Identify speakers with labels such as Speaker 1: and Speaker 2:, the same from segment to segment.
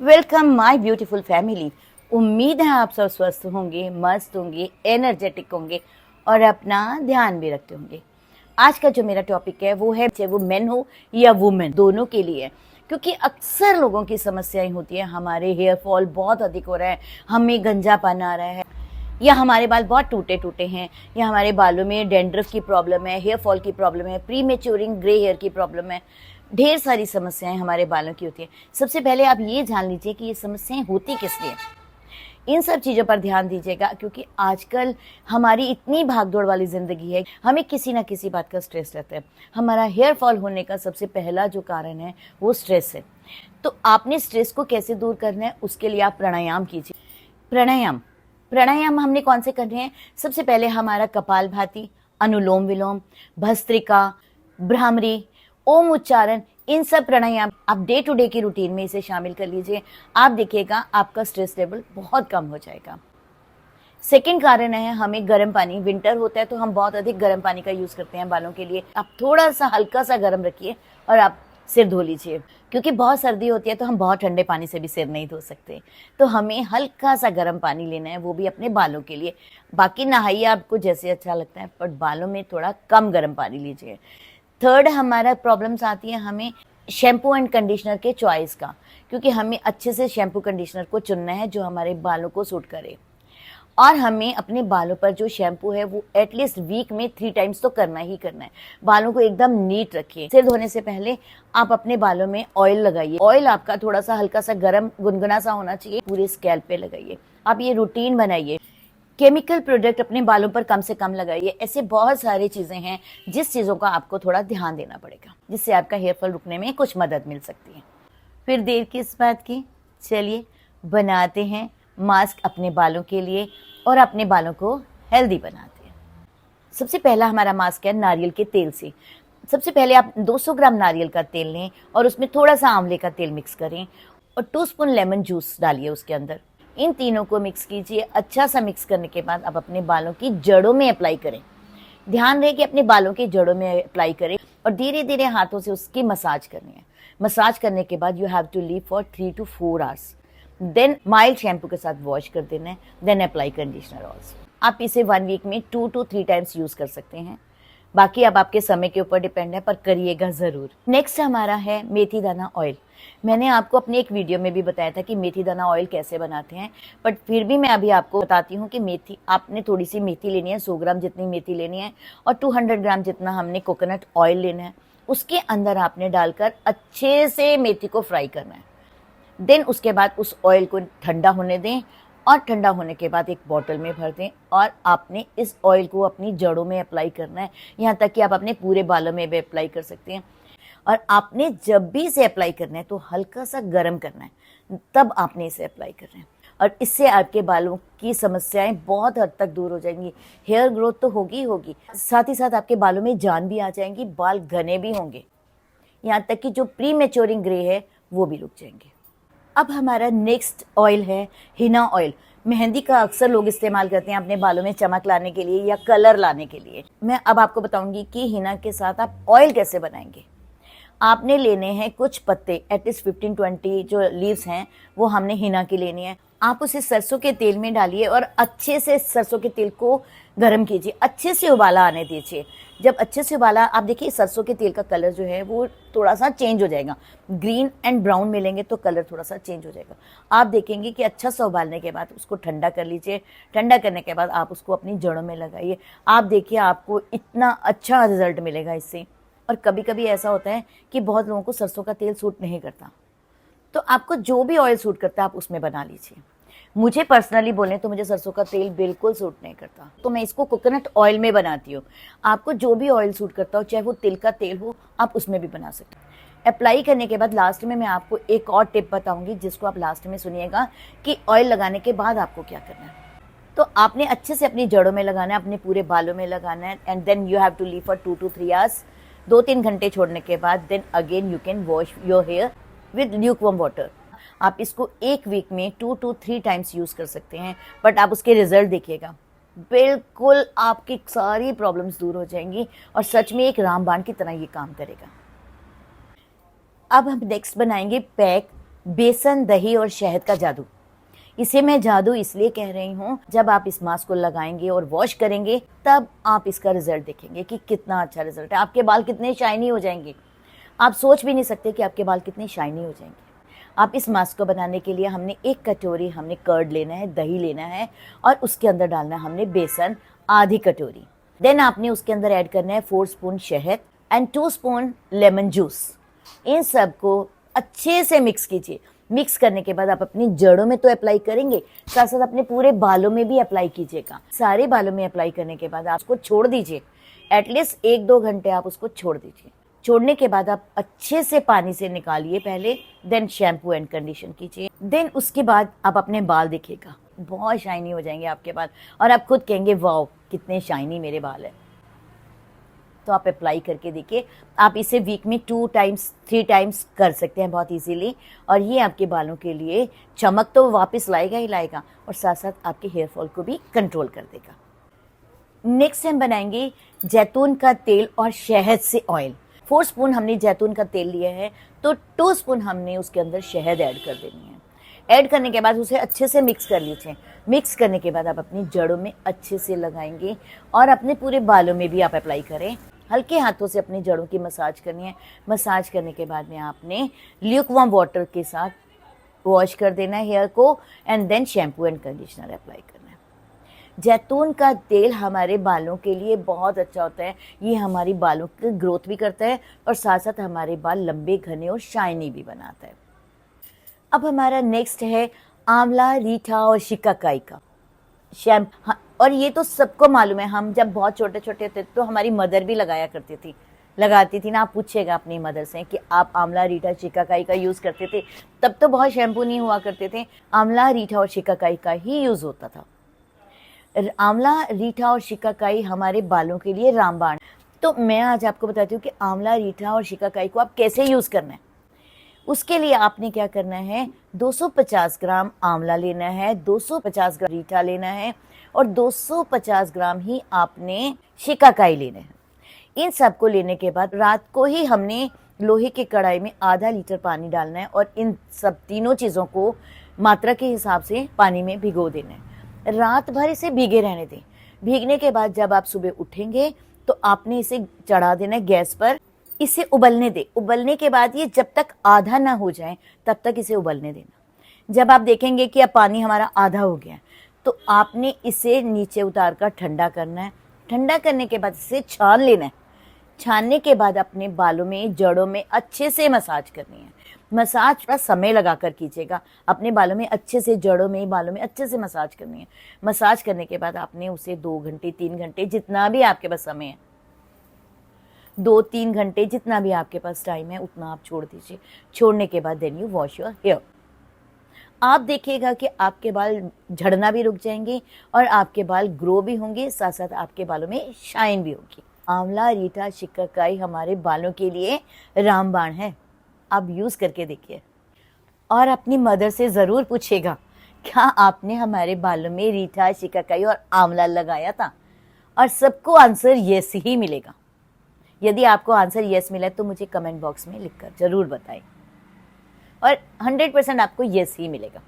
Speaker 1: Welcome my beautiful family. उम्मीद है आप सब स्वस्थ होंगे, मस्त होंगे, एनर्जेटिक होंगे और अपना ध्यान भी रखते होंगे। आज का जो मेरा टॉपिक है वो है, चाहे वो मेन हो या वुमेन, दोनों के लिए है। क्योंकि अक्सर लोगों की समस्याएं होती है, हमारे हेयर फॉल बहुत अधिक हो रहा है, हमें गंजापन आ रहा है, या हमारे बाल बहुत टूटे टूटे हैं, या हमारे बालों में डैंड्रफ की प्रॉब्लम है, हेयर फॉल की प्रॉब्लम है, प्री मैच्योरिंग ग्रे हेयर की प्रॉब्लम है। ढेर सारी समस्याएं हमारे बालों की होती है। सबसे पहले आप ये जान लीजिए कि ये समस्याएं होती किस लिए। इन सब चीज़ों पर ध्यान दीजिएगा, क्योंकि आजकल हमारी इतनी भागदौड़ वाली ज़िंदगी है, हमें किसी ना किसी बात का स्ट्रेस रहता है। हमारा हेयर फॉल होने का सबसे पहला जो कारण है वो स्ट्रेस है। तो आपने स्ट्रेस को कैसे दूर करना है, उसके लिए आप प्राणायाम कीजिए। प्राणायाम प्राणायाम हमने कौन से करने हैं? सबसे पहले हमारा कपालभाति, अनुलोम विलोम, भस्त्रिका, भ्रामरी, ओम उच्चारण, इन सब प्राणायाम आप डे टू डे की रूटीन में इसे शामिल कर लीजिए। आप देखिएगा आपका स्ट्रेस लेवल बहुत कम हो जाएगा। सेकेंड कारण है हमें गर्म पानी। विंटर होता है तो हम बहुत अधिक गर्म पानी का यूज करते हैं बालों के लिए। आप थोड़ा सा हल्का सा गर्म रखिए और आप सिर धो लीजिए, क्योंकि बहुत सर्दी होती है तो हम बहुत ठंडे पानी से भी सिर नहीं धो सकते। तो हमें हल्का सा गर्म पानी लेना है, वो भी अपने बालों के लिए। बाकी नहाइए आपको जैसे अच्छा लगता है, पर बालों में थोड़ा कम गर्म पानी लीजिए। थर्ड हमारा प्रॉब्लम्स आती है हमें शैम्पू एंड कंडीशनर के चॉइस का, क्योंकि हमें अच्छे से शैम्पू कंडीशनर को चुनना है जो हमारे बालों को सूट करे। और हमें अपने बालों पर जो शैम्पू है वो एटलीस्ट वीक में 3 टाइम्स तो करना ही करना है। बालों को एकदम नीट रखिए। सिर धोने से पहले आप अपने बालों में ऑयल लगाइए। ऑयल आपका थोड़ा सा हल्का सा गर्म गुनगुना सा होना चाहिए, पूरे स्कैल्प पे लगाइए। आप ये रूटीन बनाइए। केमिकल प्रोडक्ट अपने बालों पर कम से कम लगाइए। ऐसे बहुत सारी चीजें हैं जिस चीजों का आपको थोड़ा ध्यान देना पड़ेगा, जिससे आपका हेयर फॉल रुकने में कुछ मदद मिल सकती है। फिर देर किस बात की, चलिए बनाते हैं मास्क अपने बालों के लिए और अपने बालों को हेल्दी बनाते हैं। सबसे पहला हमारा मास्क है नारियल के तेल से। सबसे पहले आप 200 ग्राम नारियल का तेल लें और उसमें थोड़ा सा आंवले का तेल मिक्स करें और 2 स्पून लेमन जूस डालिए उसके अंदर। इन तीनों को मिक्स कीजिए। अच्छा सा मिक्स करने के बाद आप अपने बालों की जड़ों में अप्लाई करें। ध्यान रहे कि अपने बालों की जड़ों में अप्लाई करें और धीरे धीरे हाथों से उसकी मसाज करनी है। मसाज करने के बाद you have to leave for 3 to 4 hours. Then mild shampoo के साथ वॉश कर देना है। Then apply conditioner also. आप इसे 1 वीक में 2 to 3 टाइम्स यूज कर सकते हैं। बाकी अब आपके समय के ऊपर डिपेंड है, पर करिएगा जरूर। नेक्स्ट हमारा है मेथी दाना ऑयल। मैंने आपको अपने एक वीडियो में भी बताया था कि मेथी दाना ऑयल कैसे बनाते हैं, बट फिर भी मैं अभी आपको बताती हूँ कि मेथी, आपने थोड़ी सी मेथी लेनी है, 100 ग्राम जितनी मेथी लेनी है और 200 ग्राम जितना हमने कोकोनट ऑयल लेना है। उसके अंदर आपने डालकर अच्छे से मेथी को फ्राई करना है। देन उसके बाद उस ऑयल को ठंडा होने दें और ठंडा होने के बाद एक बॉटल में भर दें और आपने इस ऑयल को अपनी जड़ों में अप्लाई करना है, यहाँ तक कि आप अपने पूरे बालों में भी अप्लाई कर सकते हैं। और आपने जब भी इसे अप्लाई करना है तो हल्का सा गर्म करना है, तब आपने इसे अप्लाई करना है। और इससे आपके बालों की समस्याएं बहुत हद तक दूर हो जाएंगी। हेयर ग्रोथ तो होगी ही होगी, साथ ही साथ आपके बालों में जान भी आ जाएंगी, बाल घने भी होंगे, यहाँ तक कि जो प्री मैच्योरिंग ग्रे है वो भी रुक जाएंगे। अब हमारा नेक्स्ट ऑयल है हिना ऑयल। मेहंदी का अक्सर लोग इस्तेमाल करते हैं अपने बालों में चमक लाने के लिए या कलर लाने के लिए। मैं अब आपको बताऊंगी कि हिना के साथ आप ऑयल कैसे बनाएंगे। आपने लेने हैं कुछ पत्ते, एटलीस्ट 15-20 जो लीव्स हैं वो हमने हिना की लेनी है। आप उसे सरसों के तेल में डालिए और अच्छे से सरसों के तेल को गर्म कीजिए, अच्छे से उबाला आने दीजिए। जब अच्छे से उबाला, आप देखिए सरसों के तेल का कलर जो है वो थोड़ा सा चेंज हो जाएगा, ग्रीन एंड ब्राउन मिलेंगे तो कलर थोड़ा सा चेंज हो जाएगा। आप देखेंगे कि अच्छा सा उबालने के बाद उसको ठंडा कर लीजिए। ठंडा करने के बाद आप उसको अपनी जड़ों में लगाइए। आप देखिए आपको इतना अच्छा रिजल्ट मिलेगा इससे। और कभी कभी ऐसा होता है कि बहुत लोगों को सरसों का तेल सूट नहीं करता, तो आपको जो भी ऑयल सूट करता है आप उसमें बना लीजिए। मुझे पर्सनली बोलें तो मुझे सरसों का तेल बिल्कुल सूट नहीं करता, तो मैं इसको कोकोनट ऑयल में बनाती हूँ। आपको जो भी ऑयल सूट करता हो, चाहे वो तिल का तेल हो, आप उसमें भी बना सकते हैं। अप्लाई करने के बाद लास्ट में मैं आपको एक और टिप बताऊंगी, जिसको आप लास्ट में सुनिएगा कि ऑयल लगाने के बाद आपको क्या करना है। तो आपने अच्छे से अपनी जड़ों में लगाना है, अपने पूरे बालों में लगाना है, and then you have to leave for 2 to 3 hours. 2-3 घंटे छोड़ने के बाद then again you can wash your hair with lukewarm water. आप इसको 1 वीक में 2 to 3 टाइम्स यूज कर सकते हैं, बट आप उसके रिजल्ट देखिएगा, बिल्कुल आपकी सारी प्रॉब्लम्स दूर हो जाएंगी और सच में एक रामबाण की तरह ये काम करेगा। अब हम नेक्स्ट बनाएंगे पैक बेसन, दही और शहद का जादू। इसे मैं जादू इसलिए कह रही हूँ, जब आप इस मास्क को लगाएंगे और वॉश करेंगे तब आप इसका रिजल्ट देखेंगे कि कितना अच्छा रिजल्ट है। आपके बाल कितने शाइनी हो जाएंगे, आप सोच भी नहीं सकते कि आपके बाल कितने शाइनी हो जाएंगे। आप इस मास्क को बनाने के लिए हमने 1 कटोरी हमने कर्ड लेना है, दही लेना है और उसके अंदर डालना है हमने बेसन आधी कटोरी। देन आपने उसके अंदर ऐड करना है 4 स्पून शहद एंड 2 स्पून लेमन जूस। इन सब को अच्छे से मिक्स कीजिए। मिक्स करने के बाद आप अपनी जड़ों में तो अप्लाई करेंगे, साथ साथ अपने पूरे बालों में भी अप्लाई कीजिएगा। सारे बालों में अप्लाई करने के बाद आप उसको छोड़ दीजिए, एटलीस्ट 1-2 घंटे आप उसको छोड़ दीजिए। छोड़ने के बाद आप अच्छे से पानी से निकालिए पहले, देन शैम्पू एंड कंडीशन कीजिए। देन उसके बाद आप अपने बाल देखिएगा, बहुत शाइनी हो जाएंगे आपके बाल और आप खुद कहेंगे वाओ कितने शाइनी मेरे बाल है। तो आप अप्लाई करके देखिए। आप इसे वीक में 2 टाइम्स 3 टाइम्स कर सकते हैं बहुत इजीली, और ये आपके बालों के लिए चमक तो वापस लाएगा ही लाएगा और साथ साथ आपके हेयर फॉल को भी कंट्रोल कर देगा। नेक्स्ट हम बनाएंगे जैतून का तेल और शहद से ऑयल। 4 स्पून हमने जैतून का तेल लिया है तो 2 स्पून हमने उसके अंदर शहद ऐड कर देनी है। ऐड करने के बाद उसे अच्छे से मिक्स कर लीजिए। मिक्स करने के बाद आप अपनी जड़ों में अच्छे से लगाएंगे और अपने पूरे बालों में भी आप अप्लाई करें। हल्के हाथों से अपनी जड़ों की मसाज करनी है। मसाज करने के बाद में आपने ल्यूकवार्म वाटर के साथ वॉश कर देना है हेयर को and then shampoo and conditioner apply करना है। जैतून का तेल हमारे बालों के लिए बहुत अच्छा होता है। ये हमारी बालों की ग्रोथ भी करता है और साथ साथ हमारे बाल लंबे, घने और शाइनी भी बनाता है। अब हमारा नेक्स्ट है आंवला, रीठा और शिकाकाई का शैम्पू। हाँ, और ये तो सबको मालूम है, हम जब बहुत छोटे छोटे थे तो हमारी मदर भी लगाती थी ना। आप पूछिएगा अपनी मदर से कि आप आंवला, रीठा, शिकाकाई का यूज़ करते थे। तब तो बहुत शैम्पू नहीं हुआ करते थे, आंवला, रीठा और शिकाकाई का ही यूज़ होता था। आंवला, रीठा और शिकाकाई हमारे बालों के लिए रामबाण। तो मैं आज आपको बताती हूँ कि आंवला, रीठा और शिकाकाई को आप कैसे यूज़ करना है। उसके लिए आपने क्या करना है, 250 ग्राम आंवला लेना है, 250 ग्राम रीठा लेना है और 250 ग्राम ही आपने शिकाकाई लेना है। इन सब को लेने के बाद रात को ही हमने लोहे की कढ़ाई में आधा लीटर पानी डालना है और इन सब तीनों चीज़ों को मात्रा के हिसाब से पानी में भिगो देना है। रात भर इसे भीगे रहने दें। भीगने के बाद जब आप सुबह उठेंगे तो आपने इसे चढ़ा देना है गैस पर। इसे उबलने दें। उबलने के बाद ये जब तक आधा ना हो जाए तब तक इसे उबलने देना। जब आप देखेंगे कि अब पानी हमारा आधा हो गया तो आपने इसे नीचे उतार कर ठंडा करना है। ठंडा करने के बाद इसे छान लेना है। छानने के बाद अपने बालों में, जड़ों में अच्छे से मसाज करनी है। मसाज का समय लगा कर कीजिएगा। अपने बालों में अच्छे से, जड़ों में, बालों में अच्छे से मसाज करनी है। मसाज करने के बाद आपने उसे 2 घंटे 3 घंटे जितना भी आपके पास समय है, 2-3 घंटे जितना भी आपके पास टाइम है उतना आप छोड़ दीजिए। छोड़ने के बाद then you wash your hair. आप देखिएगा कि आपके बाल झड़ना भी रुक जाएंगे और आपके बाल ग्रो भी होंगे, साथ साथ आपके बालों में शाइन भी होगी। आंवला, रीठा, शिकाकाई हमारे बालों के लिए रामबाण है। आप यूज़ करके देखिए और अपनी मदर से ज़रूर पूछिएगा क्या आपने हमारे बालों में रीठा, शिकाकाई और आंवला लगाया था, और सबको आंसर येस ही मिलेगा। यदि आपको आंसर येस मिला तो मुझे कमेंट बॉक्स में लिखकर ज़रूर बताएं और 100% आपको येस ही मिलेगा।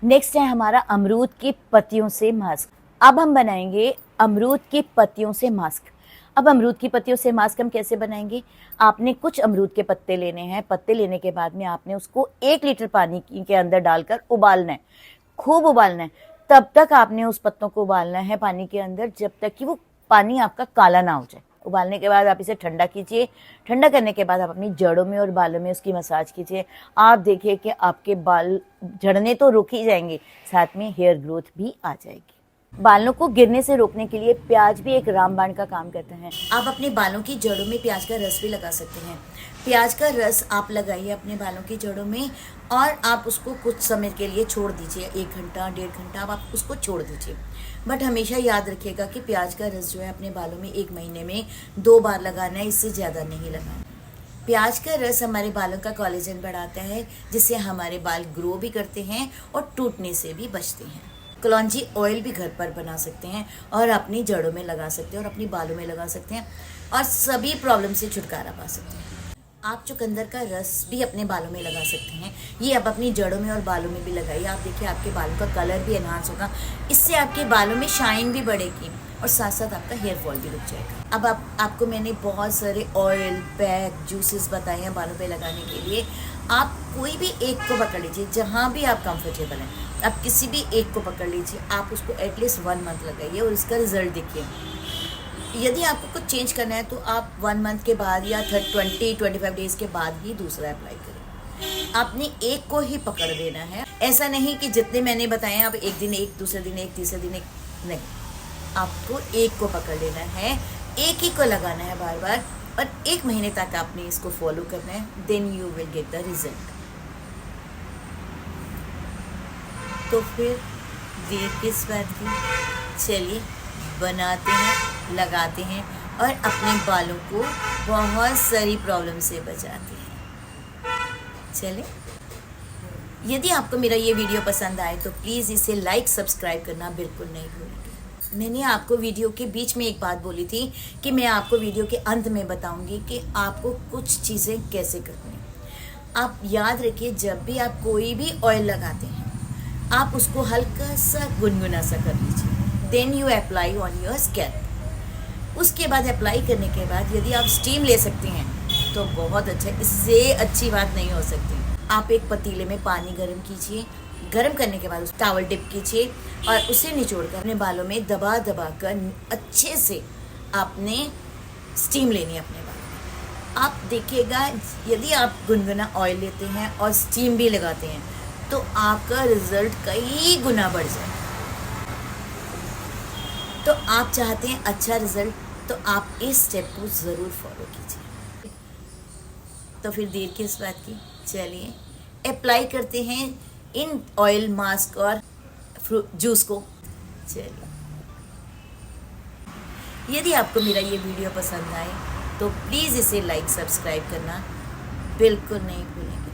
Speaker 1: नेक्स्ट है हमारा अमरूद की पत्तियों से मास्क। अब हम बनाएंगे अमरूद की पत्तियों से मास्क। अब अमरूद की पत्तियों से मास्क हम कैसे बनाएंगे, आपने कुछ अमरूद के पत्ते लेने हैं। पत्ते लेने के बाद में आपने उसको 1 लीटर पानी के अंदर डालकर उबालना है, खूब उबालना है। तब तक आपने उस पत्तों को उबालना है पानी के अंदर जब तक कि वो पानी आपका काला ना हो जाए। उबालने के बाद आप इसे ठंडा कीजिए। ठंडा करने के बाद आप अपनी जड़ों में और बालों में उसकी मसाज कीजिए। आप देखिए कि आपके बाल झड़ने तो रुक ही जाएंगे, साथ में हेयर ग्रोथ भी आ जाएगी। बालों को गिरने से रोकने के लिए प्याज भी एक रामबाण का काम करता है। आप अपने बालों की जड़ों में प्याज का रस भी लगा सकते हैं। प्याज का रस आप लगाइए अपने बालों की जड़ों में और आप उसको कुछ समय के लिए छोड़ दीजिए, 1 घंटा 1.5 घंटा आप उसको छोड़ दीजिए। बट हमेशा याद रखिएगा कि प्याज का रस जो है अपने बालों में 1 महीने में 2 बार लगाना है, इससे ज़्यादा नहीं लगाना। प्याज का रस हमारे बालों का कोलेजन बढ़ाता है, जिससे हमारे बाल ग्रो भी करते हैं और टूटने से भी बचते हैं। कलौंजी ऑयल भी घर पर बना सकते हैं और अपनी जड़ों में लगा सकते हैं और अपनी बालों में लगा सकते हैं और सभी प्रॉब्लम से छुटकारा पा सकते हैं। आप चुकंदर का रस भी अपने बालों में लगा सकते हैं। ये आप अपनी जड़ों में और बालों में भी लगाइए। आप देखिए आपके बालों का कलर भी एनहांस होगा, इससे आपके बालों में शाइन भी बढ़ेगी और साथ साथ आपका हेयर फॉल भी रुक जाएगा। अब आपको मैंने बहुत सारे ऑयल, पैक, जूसेस बताए हैं बालों पे लगाने के लिए। आप कोई भी एक को पकड़ लीजिए, जहाँ भी आप कंफर्टेबल हैं, आप किसी भी एक को पकड़ लीजिए, आप उसको एटलीस्ट 1 मंथ लगाइए और इसका रिजल्ट देखिए। यदि आपको कुछ चेंज करना है तो आप 1 मंथ के बाद या 20-25 डेज के बाद ही दूसरा अप्लाई करें। आपने एक को ही पकड़ देना है। ऐसा नहीं कि जितने मैंने बताए आप एक दिन एक, दूसरे दिन एक, तीसरे दिन एक, नहीं, आपको एक को पकड़ लेना है, एक ही को लगाना है बार बार, और 1 महीने तक आपने इसको फॉलो करना है। Then you will get the result. तो फिर देर किस बात की, चलिए बनाते हैं, लगाते हैं और अपने बालों को बहुत सारी प्रॉब्लम से बचाते हैं। चलिए, यदि आपको मेरा ये वीडियो पसंद आए तो प्लीज़ इसे लाइक, सब्सक्राइब करना बिल्कुल नहीं भूलिए। मैंने आपको वीडियो के बीच में एक बात बोली थी कि मैं आपको वीडियो के अंत में बताऊंगी कि आपको कुछ चीज़ें कैसे करनी है। आप याद रखिए, जब भी आप कोई भी ऑयल लगाते हैं, आप उसको हल्का सा गुनगुना सा कर लीजिए। Then you apply on your scalp. उसके बाद अप्लाई करने के बाद यदि आप स्टीम ले सकते हैं तो बहुत अच्छा, इससे अच्छी बात नहीं हो सकती। आप एक पतीले में पानी गर्म कीजिए, गर्म करने के बाद उस टॉवल डिप कीजिए और उसे निचोड़कर अपने बालों में दबा दबा कर अच्छे से आपने स्टीम लेनी है अपने बालों में। आप देखिएगा, यदि आप गुनगुना ऑयल लेते हैं और स्टीम भी लगाते हैं तो आपका रिजल्ट कई गुना बढ़ जाए। तो आप चाहते हैं अच्छा रिजल्ट, तो आप इस स्टेप को ज़रूर फॉलो कीजिए। तो फिर देर किस बात की, चलिए अप्लाई करते हैं इन ऑयल, मास्क और जूस को। चलिए, यदि आपको मेरा ये वीडियो पसंद आए तो प्लीज़ इसे लाइक, सब्सक्राइब करना बिल्कुल नहीं भूलें।